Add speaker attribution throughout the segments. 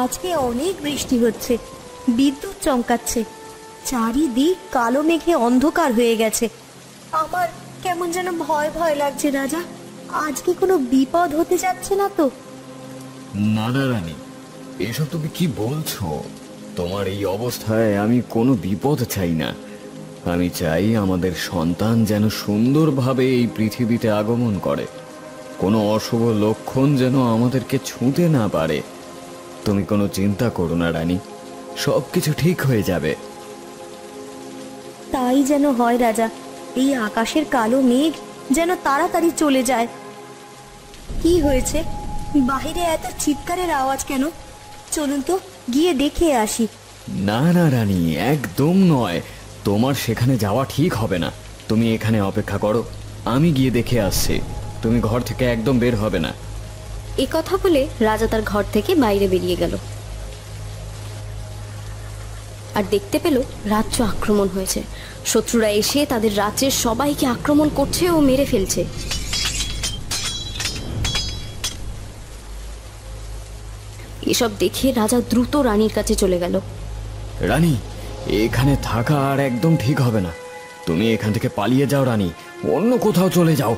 Speaker 1: আজকে অনেক বৃষ্টি হচ্ছে, বিদ্যুৎ চমকাচ্ছে, চারিদিক কালো মেঘে অন্ধকার হয়ে গেছে। আমার কেমন যেন ভয় ভয় লাগছে রাজা। আজকে কোনো বিপদ হতে যাচ্ছে না তো?
Speaker 2: না না রানী, এসব তুমি কি বলছো? তোমার এই অবস্থায় আমি কোনো বিপদ চাই না। আমি চাই আমাদের সন্তান যেন সুন্দরভাবে এই পৃথিবীতে আগমন করে, কোনো অশুভ লক্ষণ যেন আমাদেরকে ছুঁতে না পারে। তুমি কোনো চিন্তা করো না রানী, সবকিছু ঠিক হয়ে যাবে।
Speaker 1: তাই যেন হয় রাজা। এই আকাশের কালো মেঘ যেন তাড়াতাড়ি চলে যায়। কি হয়েছে? বাহিরে এত চিৎকারের আওয়াজ কেন? চলুন তো গিয়ে দেখে আসি।
Speaker 2: না না রানী, একদম নয়। তোমার সেখানে যাওয়া ঠিক হবে না। তুমি এখানে অপেক্ষা করো, আমি গিয়ে দেখে আসছি। তুমি ঘর থেকে একদম বের হবে না।
Speaker 3: এ কথা বলে রাজা তার ঘর থেকে বাইরে বেরিয়ে গেল আর দেখতে পেল রাজ্য আক্রমণ হয়েছে। শত্রুরা এসে তাদের রাজ্যের সবাইকে আক্রমণ করছে ও মেরে ফেলছে। এসব দেখে রাজা দ্রুত রানীর কাছে চলে গেল।
Speaker 2: রানী, এখানে থাকা আর একদম ঠিক হবে না। তুমি এখান থেকে পালিয়ে যাও রানী, অন্য কোথাও চলে যাও।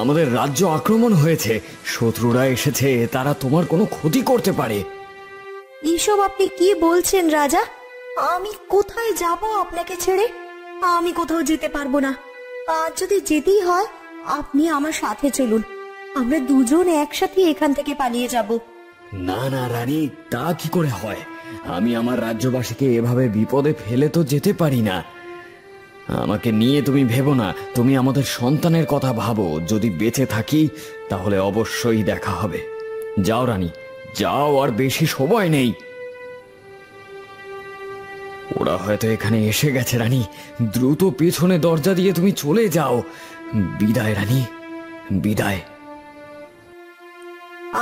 Speaker 2: আমাদের রাজ্য আক্রমণ হয়েছে, শত্রুরা এসেছে, তারা তোমার কোনো ক্ষতি করতে পারে।
Speaker 1: এসব আপনি কি বলছেন রাজা? আমি কোথায় যাব আপনাকে ছেড়ে? আমি কোথাও যেতে পারবো না। আজ যদি যেতেই হয় আপনি আমার সাথে চলুন, আমরা দুজন একসাথে এখান থেকে পালিয়ে যাব।
Speaker 2: না না রানী, তা কি করে হয়? আমি আমার রাজ্যবাসীকে এভাবে বিপদে ফেলে তো যেতে পারি না। আমাকে নিয়ে তুমি ভেবো না, তুমি আমাদের সন্তানের কথা ভাবো। যদি বেঁচে থাকি তাহলে অবশ্যই দেখা হবে। যাও রানী, যাও, আর বেশি সময় নেই। ওরা হয়তো এখানে এসে গেছে রানী, দ্রুত পেছনে দরজা দিয়ে তুমি চলে যাও। বিদায় রানী, বিদায়।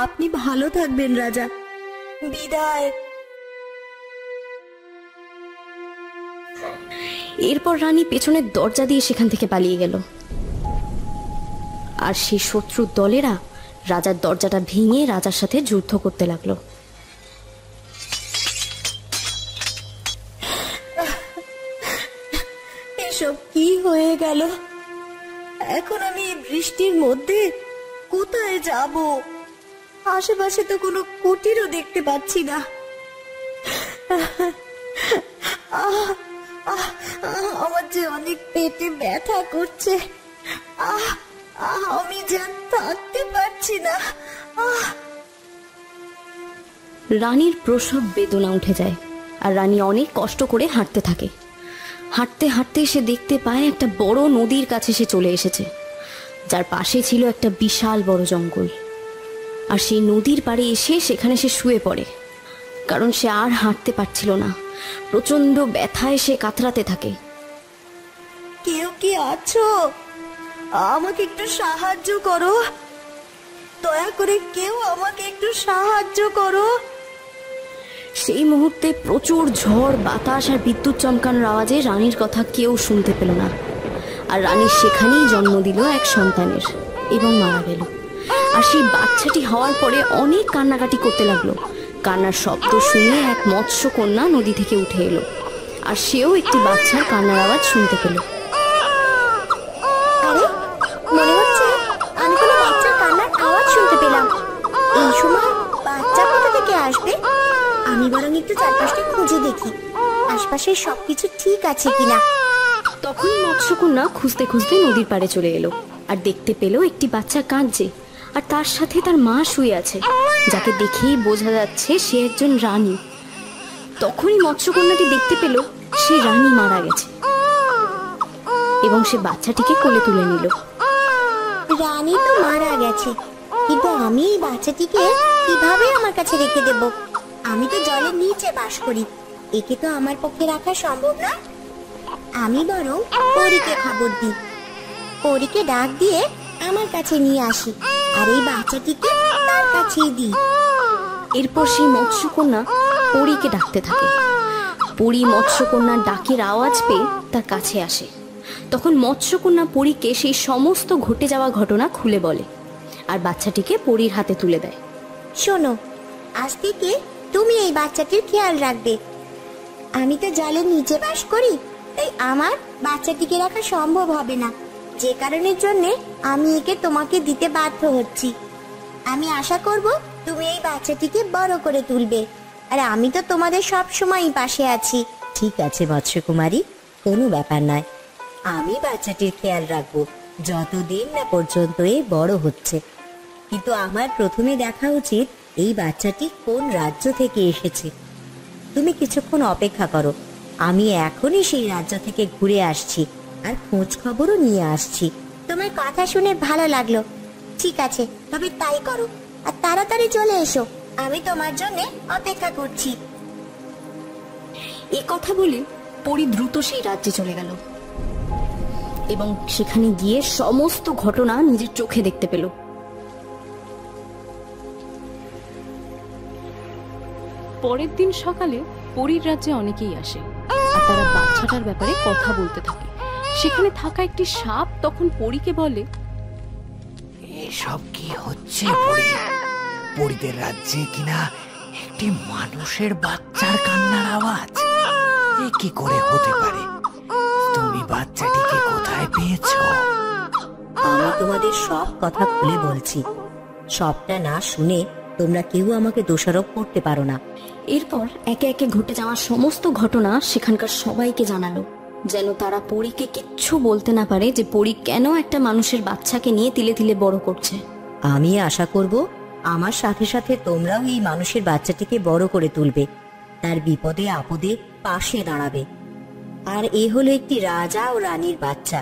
Speaker 1: আপনি ভালো থাকবেন রাজা, বিদায়।
Speaker 3: এরপর রানী পেছনের দরজা দিয়ে সেখান থেকে পালিয়ে গেল। আর সেই শত্রুর দলেরা রাজার দরজাটা ভেঙে রাজার সাথে যুদ্ধ করতে লাগলো।
Speaker 1: এসব কি হয়ে গেল? এখন আমি বৃষ্টির মধ্যে কোথায় যাব? আশেপাশে তো কোনো কুটিরও দেখতে পাচ্ছি না। আমার যে অনেক পেটে ব্যথা করছে, আমি যেন থাকতে পারছি না।
Speaker 3: রানীর প্রসব বেদনা উঠে যায় আর রানী অনেক কষ্ট করে হাঁটতে থাকে। হাঁটতে হাঁটতে সে দেখতে পায় একটা বড় নদীর কাছে সে চলে এসেছে, যার পাশে ছিল একটা বিশাল বড় জঙ্গল। আর সেই নদীর পাড়ে এসে সেখানে সে শুয়ে পড়ে, কারণ সে আর হাঁটতে পারছিল না। প্রচন্ড ব্যথায় সে কাতরাতে থাকে।
Speaker 1: কেউ কি আছো? আমাকে একটু সাহায্য করো, দয়া করে কেউ আমাকে একটু সাহায্য করো।
Speaker 3: সেই মুহূর্তে প্রচুর ঝড় বাতাস আর বিদ্যুৎ চমকানোর আওয়াজে রানীর কথা কেউ শুনতে পেল না। আর রানী সেখানেই জন্ম দিল এক সন্তানের এবং মারা গেল। আর সেই বাচ্চাটি হওয়ার পরে অনেক কান্নাকাটি করতে লাগলো। কান্নার শব্দ শুনে এক মৎস্যকন্যা নদী থেকে উঠে এলো, আর সেও একটি বাচ্চার কান্নার আওয়াজ শুনতে পেল।
Speaker 1: আরে, মনে হচ্ছে আমি কোনো বাচ্চার কান্নার আওয়াজ শুনতে পেলাম। এই সময় বাচ্চা কোথা থেকে আসবে? আমি বরং একটু চারপাশটা খুঁজে দেখি, আশপাশের সবকিছু ঠিক আছে কিনা।
Speaker 3: তখন মৎস্যকন্যা খুঁজতে খুঁজতে নদীর পাড়ে চলে এলো আর দেখতে পেল একটি বাচ্চা কাঁদছে, আর তার সাথে তার মা শুয়ে আছে, যাকে দেখেই বোঝা যাচ্ছে সে একজন রানী। তখনই মৎস্যকন্যাটি দেখতে পেল সে রানী মারা গেছে এবং সে বাচ্চাটিকে কোলে তুলে নিল।
Speaker 1: রানী তো মারা গেছে, কিন্তু আমি এই বাচ্চাটিকে কিভাবে আমার কাছে রেখে দেব? আমি তো জলের নিচে বাস করি, একে তো আমার পক্ষে রাখা সম্ভব না। আমি বরং পরীকে খবর দিই, পরীকে ডাক দিয়ে আমার কাছে নিয়ে আসি, আর এই বাচ্চাটিকে তার কাছেই দিই।
Speaker 3: এরপর সেই মৎস্যকন্যা পরীকে ডাকতে থাকে। পরী মৎস্যকন্যার ডাকের আওয়াজ পেয়ে তার কাছে আসে। তখন মৎস্যকন্যা পরীকে সেই সমস্ত ঘটে যাওয়া ঘটনা খুলে বলে আর বাচ্চাটিকে পরীর হাতে তুলে দেয়।
Speaker 1: শোনো, আজ থেকে তুমি এই বাচ্চাটির খেয়াল রাখবে। আমি তো জলের নিচে বাস করি, তাই আমার বাচ্চাটিকে রাখা সম্ভব হবে না, যে কারণের জন্য আমি একে তোমাকে দিতে বাধ্য হচ্ছি। আমি আশা করব তুমি এই বাচ্চাটিকে বড় করে তুলবে, আর আমি তো তোমাদের সব সময়ই পাশে আছি। ঠিক আছে মৎস্যকুমারী, কোনো ব্যাপার নয়। আমি বাচ্চাটির খেয়াল রাখবো যতদিন না পর্যন্ত এ বড় হচ্ছে। কিন্তু আমার প্রথমে দেখা উচিত এই বাচ্চাটি কোন রাজ্য থেকে এসেছে। তুমি কিছুক্ষণ অপেক্ষা করো, আমি এখনই সেই রাজ্য থেকে ঘুরে আসছি আর খোঁজ খবরও নিয়ে আসছি। তোমার কথা শুনে ভালো লাগলো। ঠিক আছে, তবে তাই করো, আর তাড়াতাড়ি চলে এসো, আমি তোমার জন্য অপেক্ষা করছি।
Speaker 3: এ কথা বলে পরি দ্রুত সেই রাজ্যে চলে গেল এবং সেখানে গিয়ে সমস্ত ঘটনা নিজের চোখে দেখতে পেল।
Speaker 4: পরের দিন সকালে পরীর রাজ্যে অনেকেই আসে আর তারা বাচ্চাটার ব্যাপারে কথা বলতে থাকে। সেখানে থাকা একটি সাপ তখন পরীকে বলে,
Speaker 5: এসব কি হচ্ছে পরী? পরীদের রাজ্যে কিনা একটি মানুষের বাচ্চার কান্নার আওয়াজ, এ কি করে হতে পারে? তুমি বাচ্চাটিকে কোথায় পেয়েছো?
Speaker 1: আমি তোমাদের সব কথা খুলে বলছি, সবটা না শুনে তোমরা কেউ আমাকে দোষারোপ করতে পারো না।
Speaker 3: এরপর একে একে ঘটে যাওয়া সমস্ত ঘটনা সেখানকার সবাইকে জানালো, যেন তারা পরীকে কিচ্ছু বলতে না পারে যে পরী কেন একটা মানুষের বাচ্চাকে নিয়ে তিলে তিলে বড় করছে।
Speaker 1: আমি আশা করব আমার সাথে সাথে তোমরাও এই মানুষের বাচ্চাটিকে বড় করে তুলবে, তার বিপদে আপদে পাশে দাঁড়াবে। আর এ হলো একটি রাজা ও রানীর বাচ্চা,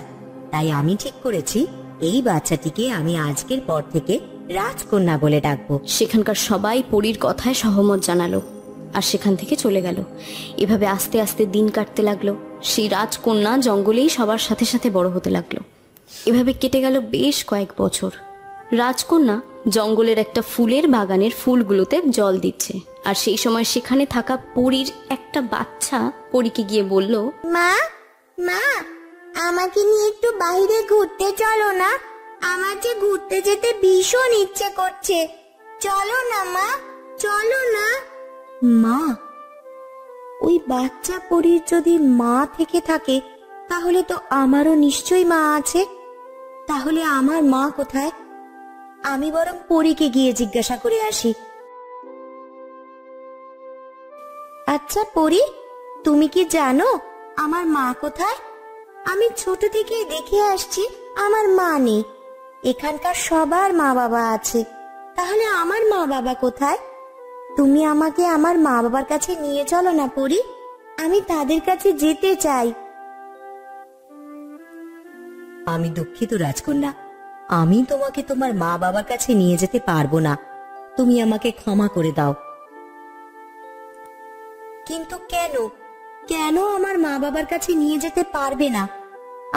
Speaker 1: তাই আমি ঠিক করেছি এই বাচ্চাটিকে আমি আজকের পর থেকে রাজকন্যা বলে ডাকবো।
Speaker 3: সেখানকার সবাই পরীর কথায় সহমত জানালো আর সেখান থেকে চলে গেল। এভাবে আস্তে আস্তে দিন কাটতে লাগলো। সেই রাজকন্যা জঙ্গলেই সবার সাথে সাথে বড় হতে লাগলো। এভাবে কেটে গেল বেশ কয়েক বছর। রাজকন্যা জঙ্গলের একটা ফুলের বাগানের ফুলগুলোতে জল দিচ্ছে, আর সেই সময় সেখানে থাকা পরীর একটা বাচ্চা পরীকে গিয়ে বলল,
Speaker 1: মা, মা, আমাকে নিয়ে একটু বাইরে ঘুরতে চলো না, আমার যে ঘুরতে যেতে ভীষণ ইচ্ছে করছে, চলো না মা, চলো না। মা? ওই বাচ্চা পরীর যদি মা থেকে থাকে তাহলে তো আমারও নিশ্চয়ই মা আছে। তাহলে আমার মা কোথায়? আমি বরং পরীকে গিয়ে জিজ্ঞাসা করে আসি। আচ্ছা পরী, তুমি কি জানো আমার মা কোথায়? আমি ছোট থেকেই দেখে আসছি আমার মা নেই। এখানকার সবার মা বাবা আছে, তাহলে আমার মা বাবা কোথায়? তুমি আমাকে আমার মা বাবার কাছে নিয়ে চলো না পরী, আমি তাদের কাছে যেতে চাই। আমি দুঃখিত রাজকন্যা, আমি তোমাকে তোমার মা বাবার কাছে নিয়ে যেতে পারবো না, তুমি আমাকে ক্ষমা করে দাও। কিন্তু কেন, কেন আমার মা বাবার কাছে নিয়ে যেতে পারবে না?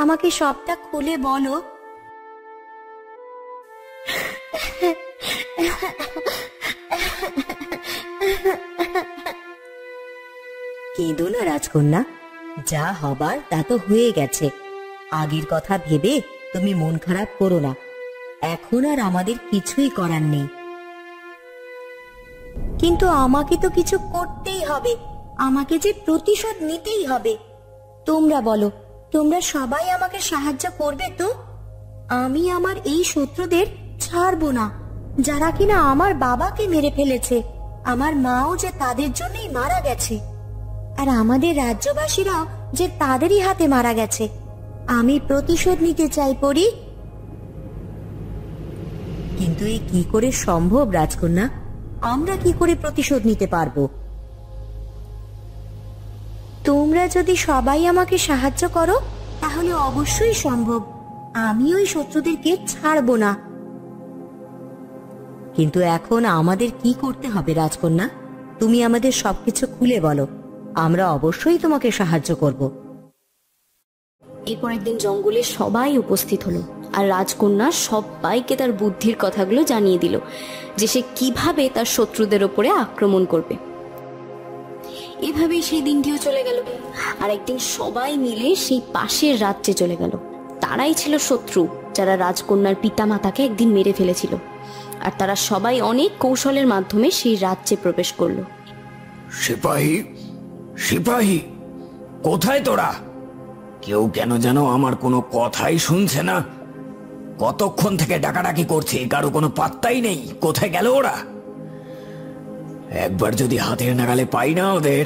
Speaker 1: আমাকে সবটা খুলে বলো। কেঁদো না রাজকন্যা, যা হবার তা তো হয়ে গেছে। আগের কথা ভেবে তুমি মন খারাপ করো না, এখন আর আমাদের কিছুই করার নেই। কিন্তু আমাকে তো কিছু করতেই হবে, আমাকে যে প্রতিশোধ নিতেই হবে। তোমরা বলো, তোমরা সবাই আমাকে সাহায্য করবে তো? আমি আমার এই শত্রুদের ছাড়বো না, যারা কিনা আমার বাবাকে মেরে ফেলেছে। আমার মাও যে তাদের জন্যই মারা গেছে, আর আমাদের রাজ্যবাসীরাও যে তাদেরই হাতে মারা গেছে। আমি প্রতিশোধ নিতে চাই পরী। কিন্তু এ কি করে সম্ভব রাজকন্যা? আমরা কি করে প্রতিশোধ নিতে পারবো? তোমরা যদি সবাই আমাকে সাহায্য করো তাহলে অবশ্যই সম্ভব। আমি ওই শত্রুদেরকে ছাড়বো না। কিন্তু এখন আমাদের কি করতে হবে রাজকন্যা? তুমি আমাদের সবকিছু খুলে বলো, আমরা অবশ্যই তোমাকে সাহায্য করব।
Speaker 3: এরপর একদিন জঙ্গলে সবাই উপস্থিত হলো, আর রাজকন্যা সবাইকে তার বুদ্ধির কথাগুলো জানিয়ে দিল যে সে কিভাবে তার শত্রুদের ওপরে আক্রমণ করবে। এভাবেই সেই দিনটিও চলে গেল। আর একদিন সবাই মিলে সেই পাশের রাজ্যে চলে গেল। তারাই ছিল শত্রু, যারা রাজকন্যার পিতামাতাকে একদিন মেরে ফেলেছিল। আর তারা সবাই অনেক কৌশলের মাধ্যমে সেই রাজ্যে প্রবেশ করলো।
Speaker 2: সিপাহী, সিপাহী, কোথায় তোরা? কেউ কেন যেন আমার কোনো কথাই শুনছে না। কতক্ষণ থেকে ডাকাডাকি করছি, কারো কোনো পাত্তাই নেই। কোথায় গেল ওরা? একবার যদি হাতের নাগালে পাই না ওদের,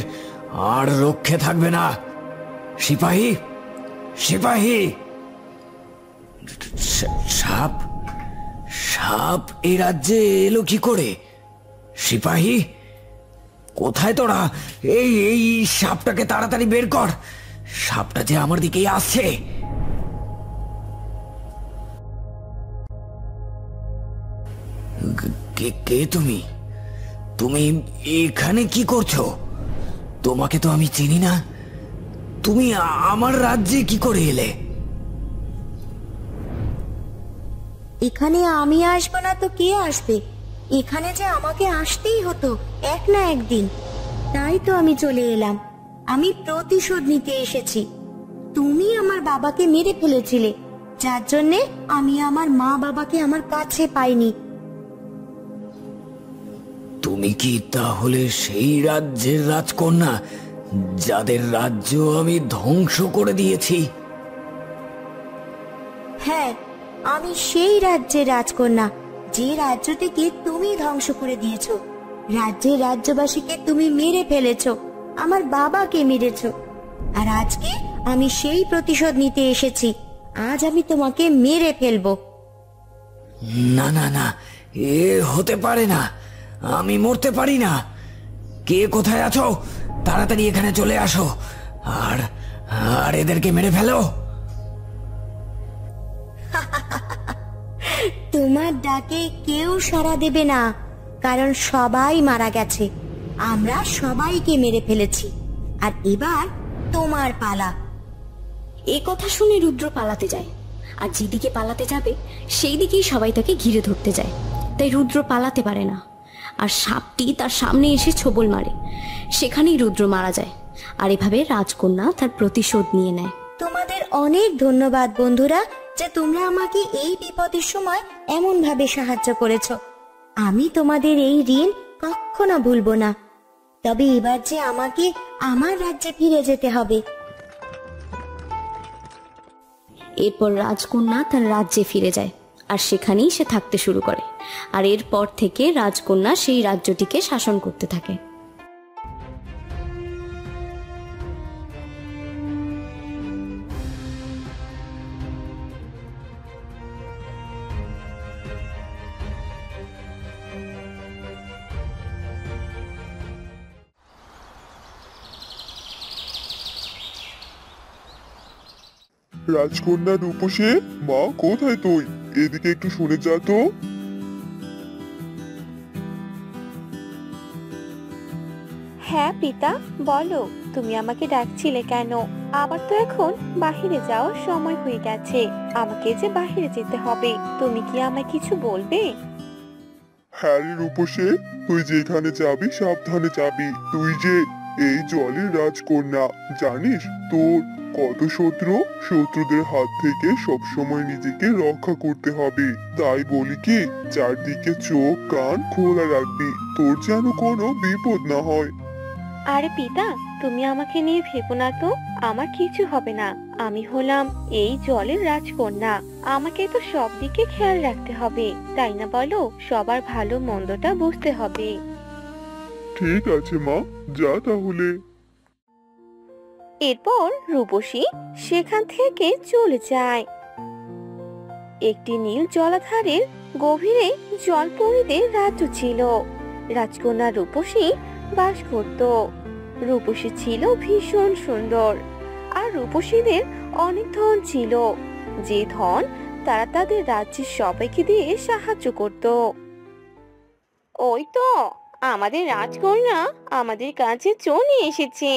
Speaker 2: আর রক্ষে থাকবে না। সিপাহী, সিপাহী! সাপ, সাপ এই রাজ্যে এলো কি করে? সিপাহী, কোথায় তোরা? এই এই সাপটাকে তাড়াতাড়ি বের কর। সাপটা যে আমার দিকেই আসছে। কে কে তুমি? তুমি এখানে কি করছো? তোমাকে তো আমি চিনি না। তুমি আমার রাজ্যে কি করে এলে?
Speaker 1: এখানে আমি আসবো না তো কে আসবে? এখানে যে আমাকে আসতেই হতো এক না একদিন, তাই তো আমি চলে এলাম। আমি প্রতিশোধ নিতে এসেছি। তুমি আমার বাবাকে মেরে ফেলেছিলে, যার জন্যে আমি আমার মা বাবাকে আমার কাছে পাইনি।
Speaker 2: তুমি কি তাহলে সেই রাজ্যের রাজকন্যা, যাদের রাজ্য আমি ধ্বংস করে দিয়েছি?
Speaker 1: হ্যাঁ, আমি সেই রাজ্যের রাজকন্যা, যে রাজ্যটিকে তুমি ধ্বংস করে দিয়েছো। রাজ্যের রাজ্যবাসীকে তুমি মেরে ফেলেছো, আমার বাবাকে মেরেছো। আর আজকে আমি সেই প্রতিশোধ নিতে এসেছি। আজ আমি তোমাকে মেরে ফেলবো।
Speaker 2: না না না, এ হতে পারে না। আমি মরতে পারি না। কে কোথায় আছো? তাড়াতাড়ি এখানে চলে আসো, আর আর এদেরকে মেরে ফেলো।
Speaker 1: তোমার ডাকে কেউ সাড়া দেবে না, কারণ সবাই মারা গেছে। আমরা সবাইকে মেরে ফেলেছি, আর এবার তোমার পালা।
Speaker 3: এ কথা শুনে রুদ্র পালাতে যায়, আর যেদিকে পালাতে যাবে সেই দিকেই সবাই তাকে ঘিরে ধরতে যায়। তাই রুদ্র পালাতে পারে না, আর সাপটি তার সামনে এসে ছোবল মারে। সেখানেই রুদ্র মারা যায়। আর এভাবে রাজকন্যা তার প্রতিশোধ নিয়ে নেয়।
Speaker 1: তোমাদের অনেক ধন্যবাদ বন্ধুরা, যে তোমরা আমাকে এই বিপদের সময় এমন ভাবে সাহায্য করেছো। আমি তোমাদের এই ঋণ কখনো ভুলবো না। তবে এবার যে আমাকে আমার রাজ্যে ফিরে যেতে হবে।
Speaker 3: এরপর রাজকন্যা তার রাজ্যে ফিরে যায়, আর সেখানেই সে থাকতে শুরু করে। আর এরপর থেকে রাজকন্যা সেই রাজ্যটিকে শাসন করতে থাকে।
Speaker 6: রাজকন্যা রূপসী, মা কোথায় তুই? এদিকে একটু শুনে যা তো।
Speaker 7: হ্যাঁ পিতা, বলো তুমি আমাকে ডাকছিলে কেন? আবার তো এখন বাহিরে যাওয়ার সময় হয়ে গেছে, আমাকে যে বাহিরে যেতে হবে। তুমি কি আমায় কিছু বলবে?
Speaker 6: হ্যাঁ রে রূপসী, তুই যেখানে যাবি সাবধানে যাবি। তুই যে এই জলের রাজকন্যা, জানিস তোর কত শত্রু। শত্রুদের হাত থেকে সবসময় নিজেকে রক্ষা করতে হবে। তাই বলি কি, চারদিকে চোখ কান খোলা রাখবি, তোর যেন কোনো বিপদ না হয়।
Speaker 7: আরে পিতা, তুমি আমাকে নিয়ে ভেবো না তো, আমার কিছু হবে না। আমি হলাম এই জলের রাজকন্যা, আমাকে তো সব দিকে খেয়াল রাখতে হবে, তাই না বলো? সবার ভালো মন্দটা বুঝতে হবে।
Speaker 6: ঠিক আছে মা, যা তাহলে।
Speaker 7: এরপর রূপসী সেখান থেকে চলে যায়। একটি নীল জলাধারের গভীরে জলপরীদের রাজ্য ছিল। রাজকন্যা রূপসী বাস করত। রূপসী ছিল ভীষণ সুন্দর, আর রূপসীদের অনেক ধন ছিল, যে ধন তারা তাদের রাজ্যের সবাইকে দিয়ে সাহায্য করত। ওই তো আমাদের রাজকন্যা আমাদের কাছে চলে এসেছে।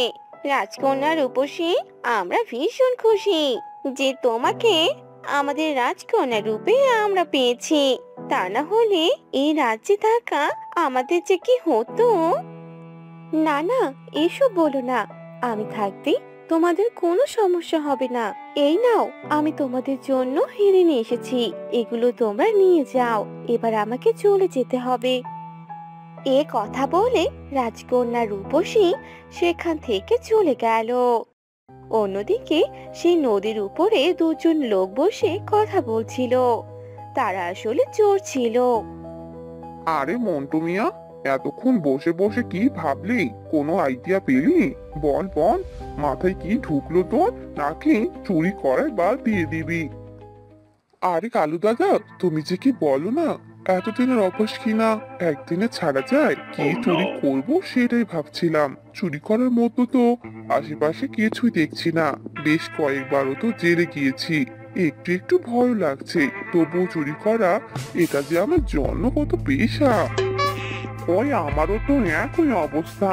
Speaker 7: রাজকন্যা রূপসী, আমরা ভীষণ খুশি যে তোমাকে আমাদের রাজকন্যা রূপে আমরা পেয়েছি। তা না হলে এই রাজ্যে থাকা আমাদের যে কি হতো। না না, এসব বলো না। আমি থাকতে তোমাদের কোনো সমস্যা হবে না। এই নাও, আমি তোমাদের জন্য হিরে নিয়ে এসেছি, এগুলো তোমরা নিয়ে যাও। এবার আমাকে চলে যেতে হবে। এ কথা বলে রাজকন্যা রূপসী সেখান থেকে চলে গেল। অন্যদিকে সেই নদীর উপরে দুজন লোক বসে কথা বলছিল। তারা আসলে চোর ছিল।
Speaker 6: আরে মন্টু মিয়া, এতক্ষণ বসে বসে কি ভাবলি? কোনো আইডিয়া পেলি? বল বল, মাথায় কি ঢুকলো তোর? নাকি চুরি করার বাদ দিয়ে দিবি? আরে কালু দাদা, তুমি যে কি বলো না, এতদিনের অভ্যাস কিনা একদিনে ছাড়া যায়? কি চুরি করব সেটাই ভাবছিলাম। চুরি করার মতো তো আশেপাশে কিছুই দেখছি না। বেশ কয়েকবারও তো জেলে গিয়েছি, একটু একটু ভয় লাগছে। তবুও চুরি করা, এটা যে আমার জন্মগত পেশা। ওই আমারও তো একই অবস্থা।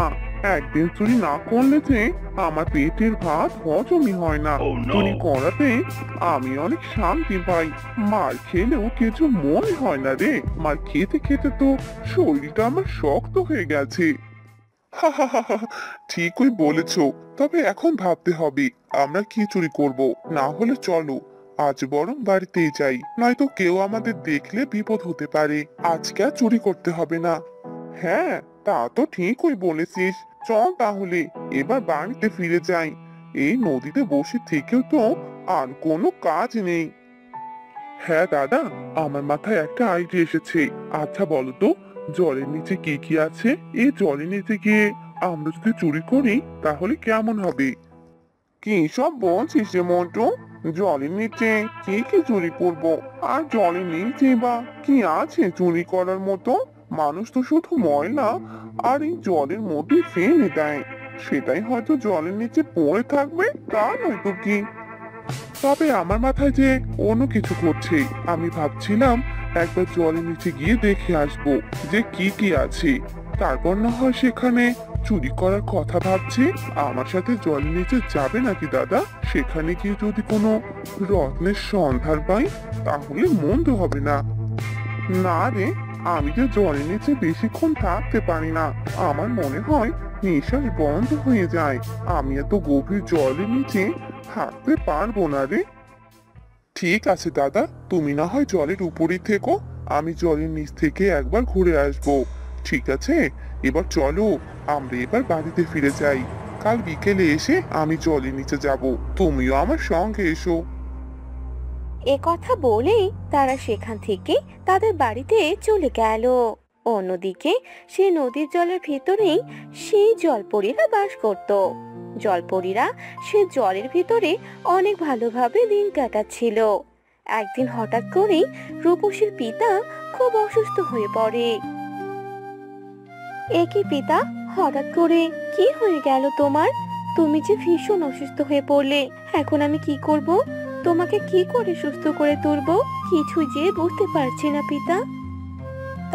Speaker 6: একদিন চুরি না করলে যে আমার পেটের ভাত হজমই হয় না। চুরি করাতে আমি অনেক শান্তি পাই। মার খেলেও কিছু মনে হয় না রে। মার খেতে খেতে তো শরীরটা আমার শক্ত হয়ে গেছে। ঠিকই বলেছো। তবে এখন ভাবতে হবে আমরা কি চুরি করব। না হলে চলো আজ বরং বাড়িতেই যাই, নয়তো কেউ আমাদের দেখলে বিপদ হতে পারে। আজকে আর চুরি করতে হবে না। হ্যাঁ, তা তো ঠিকই বলেছিস। চল তাহলে এবার বাড়িতে ফিরে যাই। এই নদীতে বসে থেকেও তো আর কোনো কাজ নেই। হ্যাঁ দাদা, আমার মাথায় একটা আইডিয়া এসেছে। আচ্ছা বলো তো, জলের নিচে কি কি আছে? এই জলের নিচে গিয়ে আমরা যদি চুরি করি তাহলে কেমন হবে? কি সব বলছিস রে মন্টু? জলের নিচে কি কি চুরি করবো? আর জলের নিচে বা কি আছে চুরি করার মতো? মানুষ তো শুধু ময়লা আর এই জলের মধ্যে ফেলে দেয়। সেটাই হয়তো জলের নিচে পড়ে থাকবে, তা নয়তো কি। তবে আমার মাথায় যে অন্য কিছু ঘটছে। আমি ভাবছিলাম একবার জলের নিচে গিয়ে দেখে আসবো যে কি কি আছে। তারপর না হয় সেখানে চুরি করার কথা ভাবছি। আমার সাথে জলের নিচে যাবে নাকি দাদা? সেখানে গিয়ে যদি কোনো রত্নের সন্ধান পাই তাহলে মন্দ হবে না। না রে, আমি যে জলের নিচে বেশিক্ষণ থাকতে পারি না। আমার মনে হয় নিঃশ্বাস বন্ধ হয়ে যায়। আমি এত গভীর জলের নিচে থাকতে পারবো না রে। ঠিক আছে দাদা, তুমি না হয় জলের উপরেই থেকো, আমি জলের নিচ থেকে একবার ঘুরে আসবো। ঠিক আছে, এবার চলো আমরা এবার বাড়িতে ফিরে যাই। কাল বিকেলে এসে আমি জলের নিচে যাব, তুমিও আমার সঙ্গে এসো।
Speaker 7: এ কথা বলেই তারা সেখান থেকে তাদের বাড়িতে চলে গেল। অন্যদিকে সেই নদীর জলের ভেতরেই সেই জলপরীরা বাস করত। জলপরীরা সে জলের ভিতরে অনেক ভালোভাবে দিন কাটাচ্ছিল। একদিন হঠাৎ করেই রূপসীর পিতা খুব অসুস্থ হয়ে পড়ে। এ কি পিতা, হঠাৎ করে কি হয়ে গেল তোমার? তুমি যে ভীষণ অসুস্থ হয়ে পড়লে, এখন আমি কি করব? তোমাকে কি করে সুস্থ করে তুলবো কিছু যে বুঝতে পারছি না পিতা।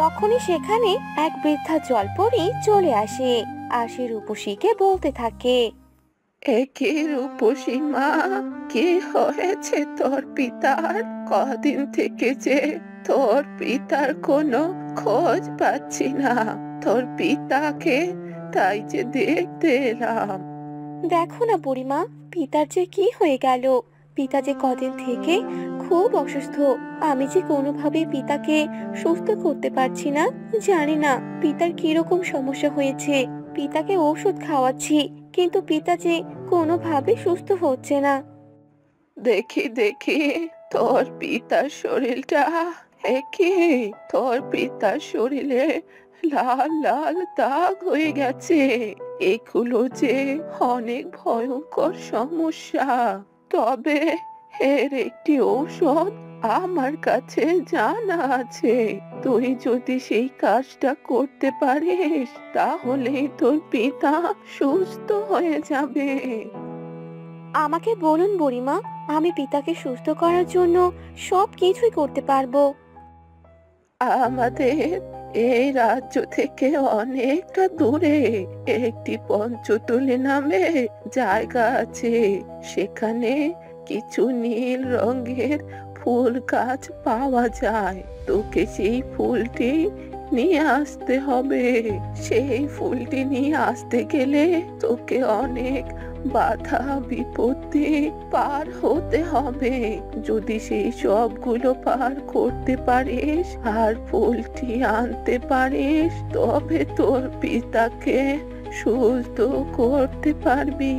Speaker 7: তখনই সেখানে এক বৃদ্ধা জলপরী চলে আসে। আর সে রূপসীকে বলতে থাকে,
Speaker 8: একে রূপসী মা, কি হয়েছে তোর পিতার? কদিন থেকে যে তোর পিতার কোনো খোঁজ পাচ্ছি না। তোর পিতাকে তাই যে দেখতে এলাম।
Speaker 7: দেখো না বুড়িমা, পিতার যে কি হয়ে গেল। পিতা যে কদিন থেকে খুব অসুস্থ। আমি যে কোনোভাবে পিতাকে সুস্থ করতে পারছি না। জানি না পিতার কিরকম সমস্যা হয়েছে। পিতাকে ওষুধ খাওয়াচ্ছি, কিন্তু পিতা যে কোনোভাবে সুস্থ হচ্ছে না।
Speaker 8: দেখি দেখি তোর পিতার শরীরটা। একে তোর পিতার শরীরে লাল লাল দাগ হয়ে গেছে। এগুলো যে অনেক ভয়ঙ্কর সমস্যা। তবে এর একটি ঔষধ আমার কাছে জানা আছে। তুই যদি সেই কাজটা করতে পারিস তাহলে তোর পিতা সুস্থ হয়ে যাবে।
Speaker 7: আমাকে বলুন বুড়িমা, আমি পিতাকে সুস্থ করার জন্য সব কিছুই করতে পারবো।
Speaker 8: আমাদের এই রাজ্য থেকে অনেকটা দূরে একটি পঞ্চতলী নামে জায়গা আছে। সেখানে কিছু নীল রঙের ফুল গাছ পাওয়া যায়। তোকে সেই ফুলটি নিয়ে আসতে হবে। সেই ফুলটি নিয়ে আসতে গেলে তোকে অনেক বাধা বিপত্তি পার হতে হবে। যদি সেই সবগুলো পার করতে পারিস আর ফুলটি আনতে পারিস, তবে তোর পিতাকে সুস্থ করতে পারবি।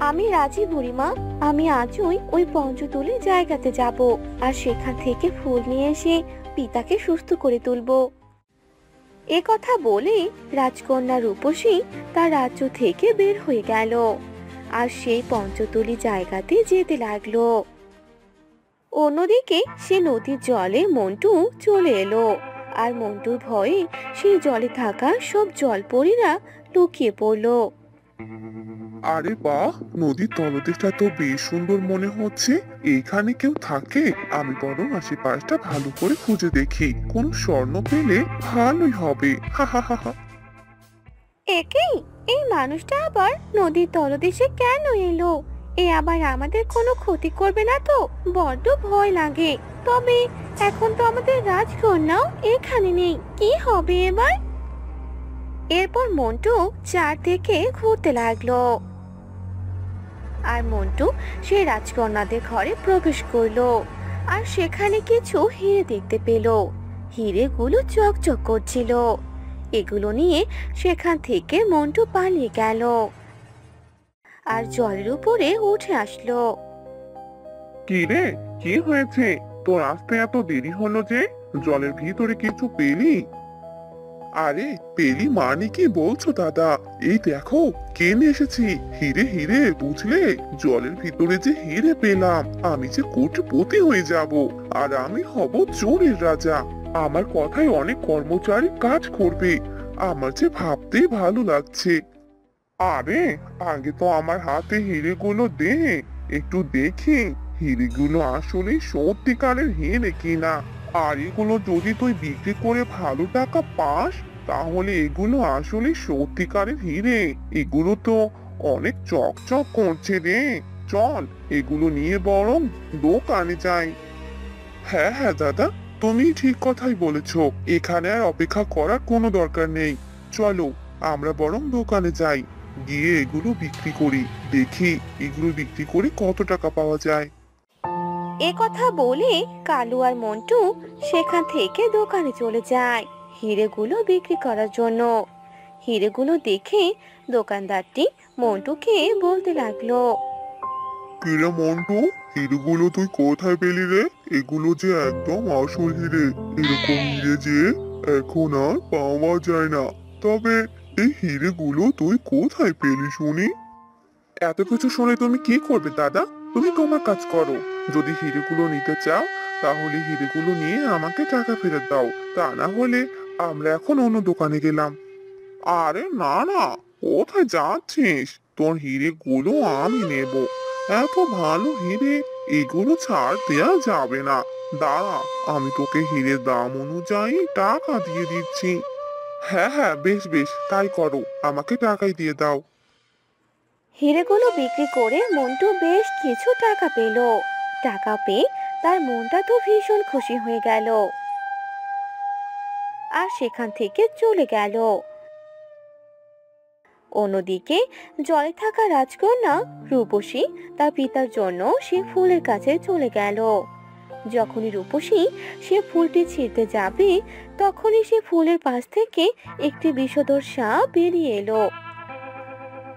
Speaker 7: আমি রাজি বুড়িমা। আমি আজই ওই পঞ্চতলীর জায়গাতে যাব আর সেখান থেকে ফুল নিয়ে এসে পিতাকে সুস্থ করে তুলবো। এ কথা বলে রাজকন্যা রূপসী তার রাজ্য থেকে বের হয়ে গেল আর সেই পঞ্চতলী জায়গাতে যেতে লাগলো। অন্যদিকে সে নদীর জলে মন্টু চলে এলো আর মন্টুর ভয়ে সেই জলে থাকা সব জলপরীরা লুকিয়ে পড়লো।
Speaker 6: আরে বাহ, নদীর তলদেশটা তো বেশ সুন্দর মনে হচ্ছে। এইখানে কেউ থাকে? আমি বরং আশেপাশটা ভালো করে খুঁজে দেখি, কোন স্বর্ণ পেলে ভালোই হবে। হা হা হা হা।
Speaker 7: একেই, এই মানুষটা আবার নদীর তলদেশে কেন এলো? এ আবার আমাদের কোনো ক্ষতি করবে না তো? বড্ড ভয় লাগে। তবে এখন তো আমাদের রাজকন্যাও এখানে নেই, কি হবে এবার? এরপর মন্টু চারদিকে ঘুরতে লাগলো আর মন্টু সেই রাজকন্যাদের ঘরে প্রবেশ করলো আর সেখানে কিছু হিরে দেখতে পেল। হিরেগুলো চকচক করছিল। এগুলো নিয়ে সেখান থেকে মন্টু পালিয়ে গেল আর জলের উপরে উঠে আসলো।
Speaker 6: কি রে, কি হয়েছে? তোর আসতে এত দেরি হলো যে? জলের ভিতরে কিছু পেলি? আরে পেলি মানে কি বলছো দাদা? এই দেখো কে নিয়ে এসেছি। হিরে হিরে, বুঝলে? জলের ভিতরে যে হিরে পেলাম, আমি যে কোটিপতি হয়ে যাব আর আমি হব চোরের রাজা। আমার কথায় অনেক কর্মচারী কাজ করবে। আমার যে ভাবতেই ভালো লাগছে। আরে আগে তো আমার হাতে হিরেগুলো দে, একটু দেখি হিরেগুলো আসলে সত্যিকারের হিরে কিনা। আর এগুলো যদি তুই বিক্রি করে ভালো টাকা পাস, তাহলে এগুলো আসলে সত্যিকারের হিরে। এগুলো তো অনেক চকচক করছে রে। চল এগুলো নিয়ে বরং দোকানে যাই। হ্যাঁ হ্যাঁ দাদা, তুমি ঠিক কথাই বলেছ। এখানে আর অপেক্ষা করার কোনো দরকার নেই। চলো আমরা বরং দোকানে যাই, গিয়ে এগুলো বিক্রি করি। দেখি এগুলো বিক্রি করে কত টাকা পাওয়া যায়।
Speaker 7: এ কথা বলে কালু আর মন্টু সেখান থেকে দোকানে চলে যায় হিরেগুলো বিক্রি করার জন্য। হিরেগুলো দেখে দোকানদারটি মন্টুকে বলতে লাগলো,
Speaker 6: কিরে মন্টু, হিরেগুলো তুই কোথায় পেলি রে? এগুলো যে একদম আসল হিরে। এরকম হিরে যে এখন আর পাওয়া যায় না। তবে এই হিরেগুলো তুই কোথায় পেলি শুনি? এত কিছু শুনে তুমি কি করবে দাদা? তুমি তোমার কাজ করো। যদি হিরেগুলো নিতে চাও, তাহলে হিরেগুলো নিয়ে আমাকে টাকা ফেরত দাও। তা না হলে আমরা এখন অন্য দোকানে গেলাম। আরে না না, কোথায় যাচ্ছিস? তোর হিরেগুলো আমি নেব। এত ভালো হিরে, এগুলো ছাড় দেয়া যাবে না। দাঁড়া, আমি তোকে হিরের দাম অনুযায়ী টাকা দিয়ে দিচ্ছি। হ্যাঁ হ্যাঁ, বেশ বেশ, তাই করো। আমাকে টাকাই দিয়ে দাও।
Speaker 7: হিরেগুলো বিক্রি করে মন্টু বেশ কিছু টাকা পেল। টাকা পেয়ে তার মনটা তো ভীষণ খুশি হয়ে গেল আর সেখান থেকে চলে গেল। অন্যদিকে জলে থাকা রাজকন্যা রূপসী তার পিতার জন্য সে ফুলের কাছে চলে গেল। যখনই রূপসী সে ফুলটি ছিঁড়তে যাবে, তখনই সে ফুলের পাশ থেকে একটি বিষধর সাপ বেরিয়ে এলো।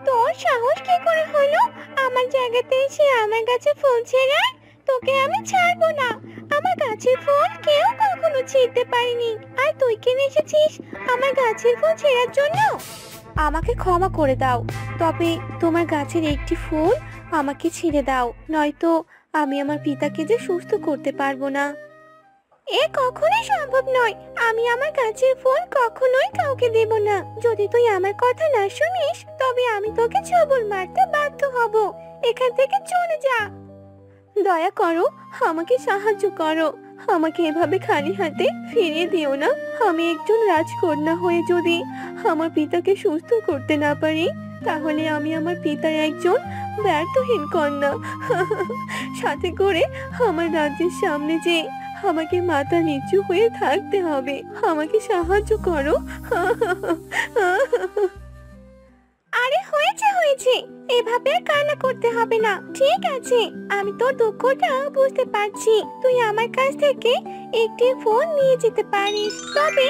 Speaker 7: তোর সাহস কি করে হলো আমার জায়গাতে এসে আমার গাছে ফুল ছেঁড়ার? তোকে আমি ছাড়বো না। আমার গাছের ফুল কেউ কখনো ছিঁড়তে পারেনি, আর তুই কিনে এসেছিস আমার গাছের ফুল ছেঁড়ার জন্য? আমাকে ক্ষমা করে দাও, তবে তোমার গাছের একটি ফুল আমাকে ছিঁড়ে দাও, নয়তো আমি আমার পিতাকে যে সুস্থ করতে পারবো না। এ কখনোই সম্ভব নয়। আমি আমার গাছের ফুল কখনোই কাউকে দেব না। যদি তুই আমার কথা না শুনিস, তবে আমি তোকে ছবল মারতে বাধ্য হব। এখান থেকে চলে যা। দয়া করো, আমাকে সাহায্য করো। আমাকে এভাবে খালি হাতে ফিরিয়ে দিও না। আমি একজন রাজকন্যা হয়ে যদি আমার পিতাকে সুস্থ করতে না পারি, তাহলে আমি আমার পিতার একজন ব্যর্থহীন কন্যা। সাথে করে আমার রাজ্যের সামনে যে আমাকে মাথা নিচু হয়ে থাকতে হবে, আমাকে সাহায্য করো। আরে হয়েছে হয়েছে, এভাবে আর কান্না করতে হবে না, ঠিক আছে? আমি তোর দুঃখটা বুঝতে পারছি। তুই আমার কাছ থেকে একটি ফুল নিয়ে যেতে পারিস, তবে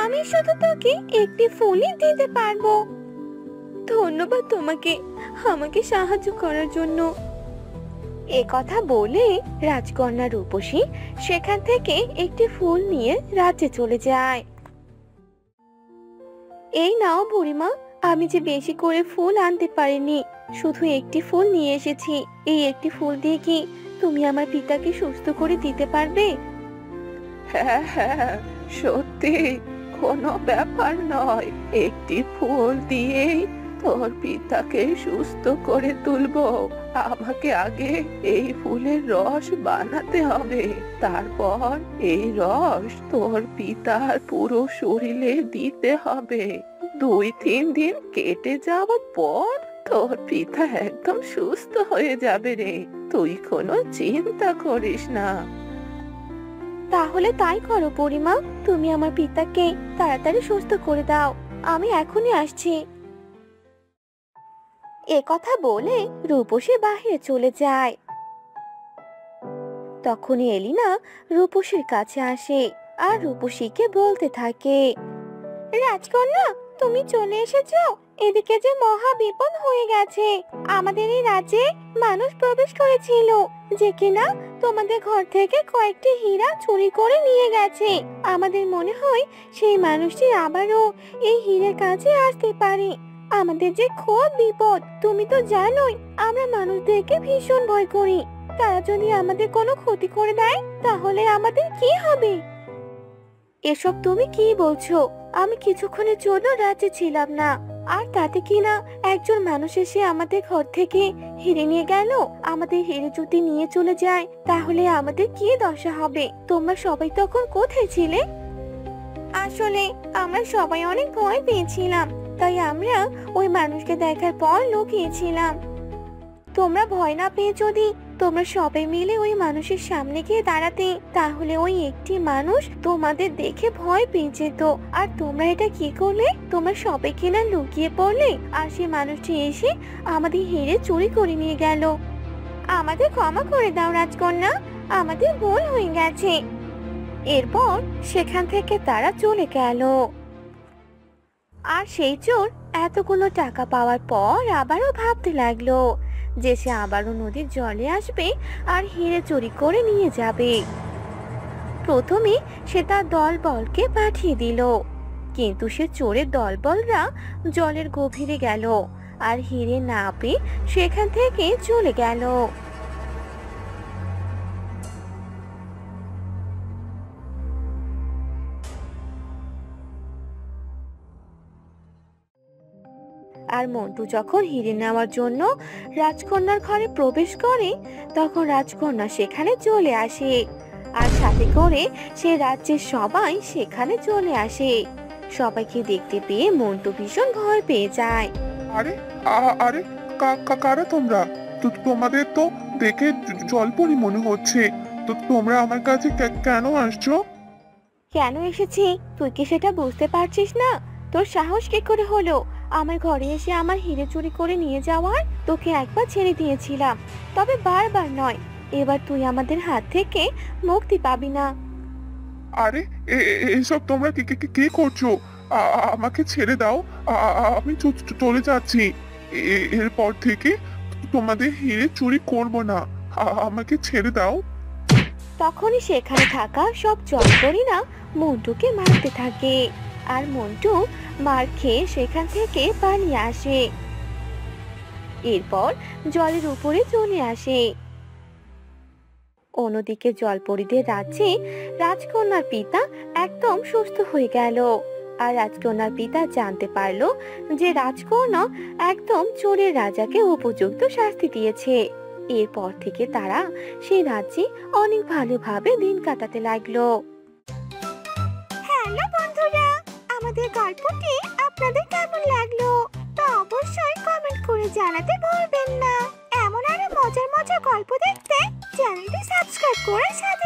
Speaker 7: আমি শুধু তোকে একটি ফুলই দিতে পারবো। ধন্যবাদ তোমাকে আমাকে সাহায্য করার জন্য। এ কথা বলে রাজকন্যা রূপসী সেখান থেকে একটি ফুল নিয়ে রাজ্যে চলে যায়। এই নাও বুড়িমা, আমি যে বেশি করে ফুল আনতে পারিনি, শুধু একটি ফুল নিয়ে এসেছি। এই একটি ফুল দিয়ে কি তুমি আমার পিতাকে সুস্থ করে দিতে পারবে?
Speaker 8: হ্যাঁ হ্যাঁ, সত্যি কোনো ব্যাপার নয়। একটি ফুল দিয়েই তোর পিতাকে সুস্থ করে তুলবো। আমাকে আগে এই ফুলের রস বানাতে হবে, তারপর এই রস তোর পিতার পুরো শরীরে দিতে হবে। 2-3 দিন কেটে যাওয়ার পর তোর পিতা একদম সুস্থ হয়ে যাবে রে, তুই কোনো চিন্তা করিস না।
Speaker 7: তাহলে তাই করো বুড়িমা, তুমি আমার পিতাকে তাড়াতাড়ি সুস্থ করে দাও। আমি এখনই আসছি। এ কথা বলে রূপসী বাহিরে চলে যায়। তখনই এলিনা রূপসীর কাছে আসে আর রূপসীকে বলতে থাকে, রাজকন্যা তুমি চলে এসেছো। এদিকে যে মহা বিপদ হয়ে গেছে। আমাদের এই রাজ্যে মানুষ প্রবেশ করেছিল যে কিনা তোমাদের ঘর থেকে কয়েকটি হীরা চুরি করে নিয়ে গেছে। আমাদের মনে হয় সেই মানুষটি আবারও এই হীরের কাছে আসতে পারে। আমাদের যে খুব বিপদ, তুমি তো জানোই আমরা মানুষদেরকে ভীষণ ভয় করি। তারা যদি আমাদের কোনো ক্ষতি করে দেয় তাহলে আমাদের কি হবে? এসব তুমি কি বলছো? আমি কিছুক্ষণের জন্য রাজ্যে ছিলাম না, আর তাতে কিনা একজন মানুষ এসে আমাদের ঘর থেকে হিরে নিয়ে গেল। আমাদের হিরে যদি নিয়ে চলে যায় তাহলে আমাদের কি দশা হবে? তোমরা সবাই তখন কোথায় ছিলে? আসলে আমরা সবাই অনেক ভয় পেয়েছিলাম, তাই আমরা ওই মানুষকে দেখার পর লুকিয়েছিলাম। তোমরা ভয় না পেয়ে যদি তোমরা সবাই মিলে ওই মানুষের সামনে গিয়ে দাঁড়াতে, তাহলে ওই একটি মানুষ তোমাদের দেখে ভয় পেয়ে যেত। আর তোমরা এটা কি করলে? তোমরা সবাই কিনা লুকিয়ে পড়লে, আর সেই মানুষটি এসে আমাদের হিরে চুরি করে নিয়ে গেল। আমাদের ক্ষমা করে দাও রাজকন্যা, আমাদের ভুল হয়ে গেছে। এরপর সেখান থেকে তারা চলে গেল। আর সেই চোর এতগুলো টাকা পাওয়ার পর আবারও ভাবতে লাগলো যে সে আবারও নদীর জলে আসবে আর হিরে চুরি করে নিয়ে যাবে। প্রথমে সে তার দলবলকে পাঠিয়ে দিল, কিন্তু সে চোরের দলবলরা জলের গভীরে গেল আর হিরে না পেয়ে সেখান থেকে চলে গেল। আর মন্টু যখন হিরে নেওয়ার জন্য রাজকন্যার ঘরে প্রবেশ করে, তখন রাজকন্যা সেখানে চলে আসে আর সাথে করে সে রাজ্যের সবাই সেখানে চলে আসে। সবাইকে দেখতে পেয়ে মন্টু ভীষণ ভয় পেয়ে যায়।
Speaker 6: আরে আরে কারা তোমরা? তোমাদের তো দেখে জলপরি মনে হচ্ছে, তো তোমরা আমার কাছে কেন আসছো?
Speaker 7: কেন এসেছি তুই কি সেটা বুঝতে পারছিস না? তোর সাহস কি করে হলো আমার ঘরে এসে আমার হিরে চুরি করে নিয়ে যাওয়ার? তোকে একবার ছেড়ে দিয়েছিলাম, তবে বারবার নয়। এবার তুই আমাদের হাত থেকে মুক্তি পাবি না।
Speaker 6: আরে এসব তোমরা কি করছো? আমাকে ছেড়ে দাও, আমি চলে যাচ্ছি। এরপর থেকে তোমাদের হিরে চুরি করব না, আমাকে ছেড়ে দাও।
Speaker 7: তখনই সেখানে থাকা সব জলপরীরা মন্টুকে মারতে থাকে, আর মন্টু মার খেয়ে সেখান থেকে পালিয়ে আসে। এরপর জলের উপরে চলে আসে। অন্যদিকে জলপরীদের রাজ্যে রাজকন্যার পিতা একদম সুস্থ হয়ে গেল, আর রাজকন্যার পিতা জানতে পারলো যে রাজকন্যা একদম চোরের রাজাকে উপযুক্ত শাস্তি দিয়েছে। এরপর থেকে তারা সেই রাজ্যে অনেক ভালোভাবে দিন কাটাতে লাগলো। হ্যালো বন্ধুরা, আমাদের গল্পটি আপনাদের কেমন লাগলো তা অবশ্যই কমেন্ট করে জানাতে ভুলবেন না। এমন আরো মজার মজার গল্প দেখতে চ্যানেলটি সাবস্ক্রাইব করে সাথে